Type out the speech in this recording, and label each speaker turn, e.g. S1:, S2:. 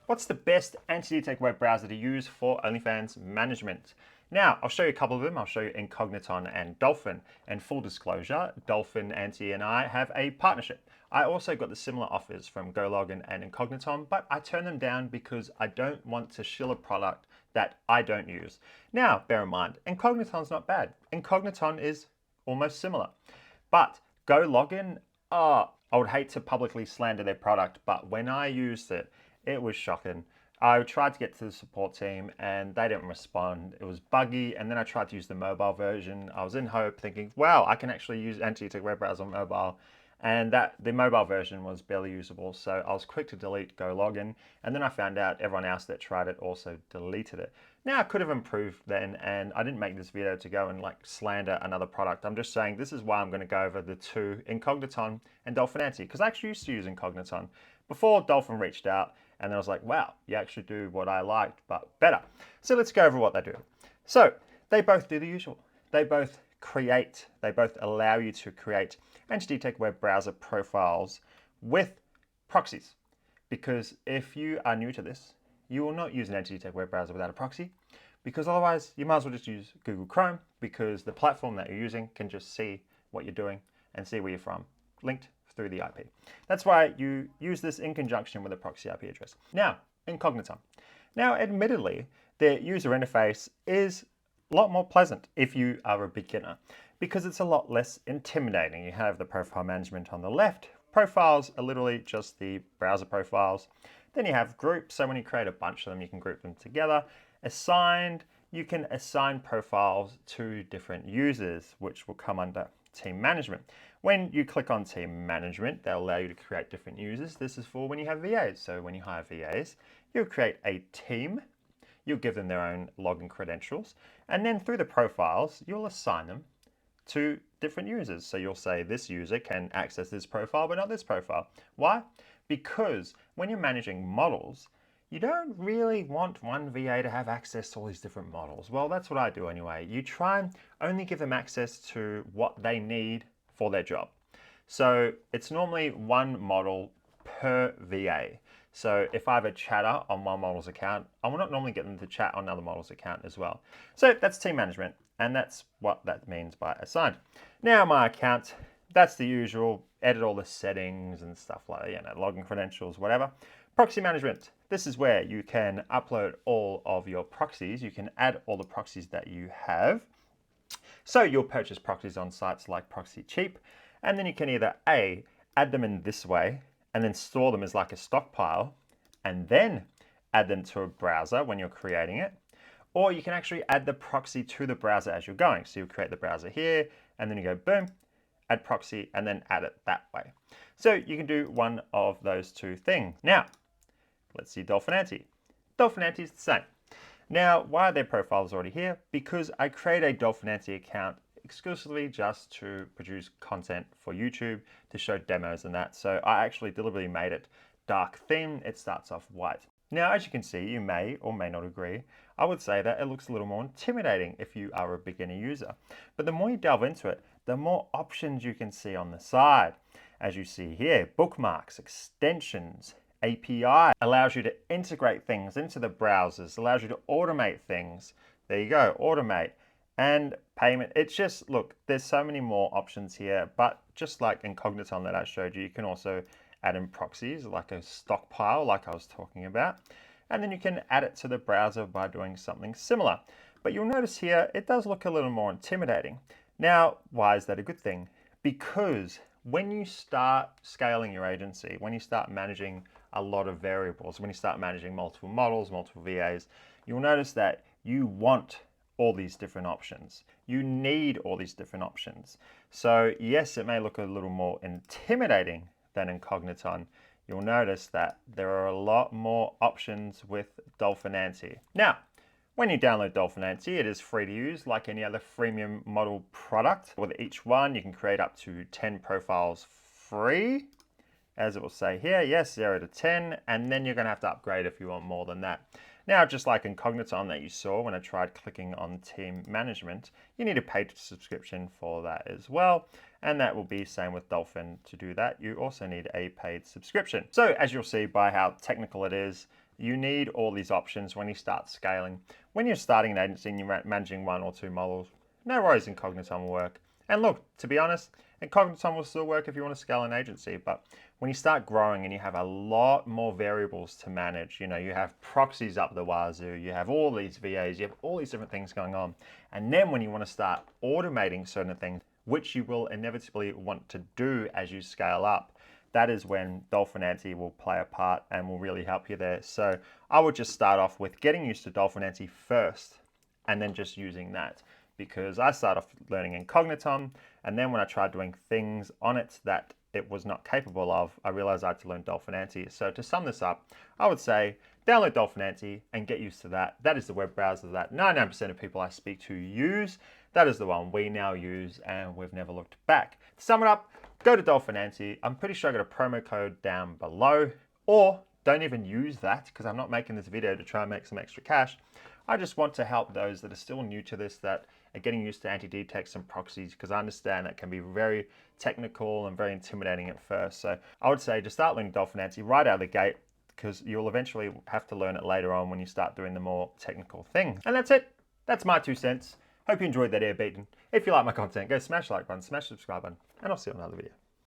S1: What's the best anti-detect web browser to use for OnlyFans management? Now, I'll show you a couple of them. I'll show you Incognet and Dolphin. And full disclosure, Dolphin, Anti, and I have a partnership. I also got the similar offers from GoLogin and Incognet, but I turned them down because I don't want to shill a product that I don't use. Now, bear in mind, Incogneton's not bad. Incogneton is almost similar. But GoLogin, I would hate to publicly slander their product, but when I used it, it was shocking. I tried to get to the support team and they didn't respond. It was buggy, and then I tried to use the mobile version. I was in hope thinking, wow, I can actually use anti-detect web browser on mobile. And the mobile version was barely usable, so I was quick to delete GoLogin, and then I found out everyone else that tried it also deleted it. Now, I could have improved then, and I didn't make this video to go and like slander another product. I'm just saying this is why I'm going to go over the two, Incogneton and Dolphin Anti, because I actually used to use Incogneton before Dolphin reached out, and then I was like, wow, you actually do what I liked, but better. So let's go over what they do. So they both do the usual. They both allow you to create anti-detect web browser profiles with proxies. Because if you are new to this, you will not use an anti-detect web browser without a proxy, because otherwise you might as well just use Google Chrome, because the platform that you're using can just see what you're doing and see where you're from, linked through the IP. That's why you use this in conjunction with a proxy IP address. Now, Incogneton. Now, admittedly, their user interface is a lot more pleasant if you are a beginner, because it's a lot less intimidating. You have the profile management on the left. Profiles are literally just the browser profiles. Then you have groups, so when you create a bunch of them, you can group them together. Assigned, you can assign profiles to different users, which will come under team management. When you click on team management, they'll allow you to create different users. This is for when you have VAs. So when you hire VAs, you'll create a team. You'll give them their own login credentials. And then through the profiles, you'll assign them to different users. So you'll say this user can access this profile, but not this profile. Why? Because when you're managing models, you don't really want one VA to have access to all these different models. Well, that's what I do anyway. You try and only give them access to what they need for their job. So it's normally one model per VA. So if I have a chatter on one model's account, I will not normally get them to chat on another model's account as well. So that's team management, and that's what that means by assigned. Now my account, that's the usual, edit all the settings and stuff like that, you know, login credentials, whatever. Proxy management, this is where you can upload all of your proxies. You can add all the proxies that you have. So you'll purchase proxies on sites like Proxy Cheap, and then you can either A, add them in this way, and then store them as like a stockpile, and then add them to a browser when you're creating it. Or you can actually add the proxy to the browser as you're going. So you create the browser here, and then you go boom, add proxy, and then add it that way. So you can do one of those two things. Now, let's see Dolphin Anti. Dolphin Anti is the same. Now, why are their profiles already here? Because I create a Dolphin Anti account exclusively just to produce content for YouTube, to show demos and that. So I actually deliberately made it dark theme. It starts off white. Now, as you can see, you may or may not agree. I would say that it looks a little more intimidating if you are a beginner user. But the more you delve into it, the more options you can see on the side. As you see here, bookmarks, extensions, API allows you to integrate things into the browsers, allows you to automate things. There you go, automate. And payment, it's just, look, there's so many more options here, but just like Incogneton that I showed you, you can also add in proxies, like a stockpile, like I was talking about. And then you can add it to the browser by doing something similar. But you'll notice here, it does look a little more intimidating. Now, why is that a good thing? Because when you start scaling your agency, when you start managing a lot of variables, when you start managing multiple models, multiple VAs, you'll notice that you want all these different options. You need all these different options. So yes, it may look a little more intimidating than Incogneton. You'll notice that there are a lot more options with Dolphin Anti. Now, when you download Dolphin Anti, it is free to use like any other freemium model product. With each one, you can create up to 10 profiles free, as it will say here, yes, 0 to 10, and then you're gonna have to upgrade if you want more than that. Now, just like Incogneton that you saw when I tried clicking on team management, you need a paid subscription for that as well. And that will be same with Dolphin. To do that, you also need a paid subscription. So as you'll see by how technical it is, You need all these options when you start scaling. When you're starting an agency and you're managing 1 or 2 models, no worries, Incogneton will work. And look, to be honest, Incogneton will still work if you want to scale an agency, but when you start growing and you have a lot more variables to manage, you have proxies up the wazoo, you have all these VAs, you have all these different things going on. And then when you want to start automating certain things, which you will inevitably want to do as you scale up, that is when Dolphin Anti will play a part and will really help you there. So I would just start off with getting used to Dolphin Anti first and then just using that, because I started off learning Incogneton, and then when I tried doing things on it that it was not capable of, I realized I had to learn Dolphin Anti. So to sum this up, I would say download Dolphin Anti and get used to that. That is the web browser that 99% of people I speak to use. That is the one we now use, and we've never looked back. To sum it up, go to Dolphin Anti. I'm pretty sure I got a promo code down below, or don't even use that, because I'm not making this video to try and make some extra cash. I just want to help those that are still new to this, that are getting used to anti-detects and proxies, because I understand that can be very technical and very intimidating at first. So I would say just start learning Dolphin Anti right out of the gate, because you'll eventually have to learn it later on when you start doing the more technical things. And that's it. That's my 2 cents. Hope you enjoyed that air beaten. If you like my content, go smash the like button, smash the subscribe button, and I'll see you on another video.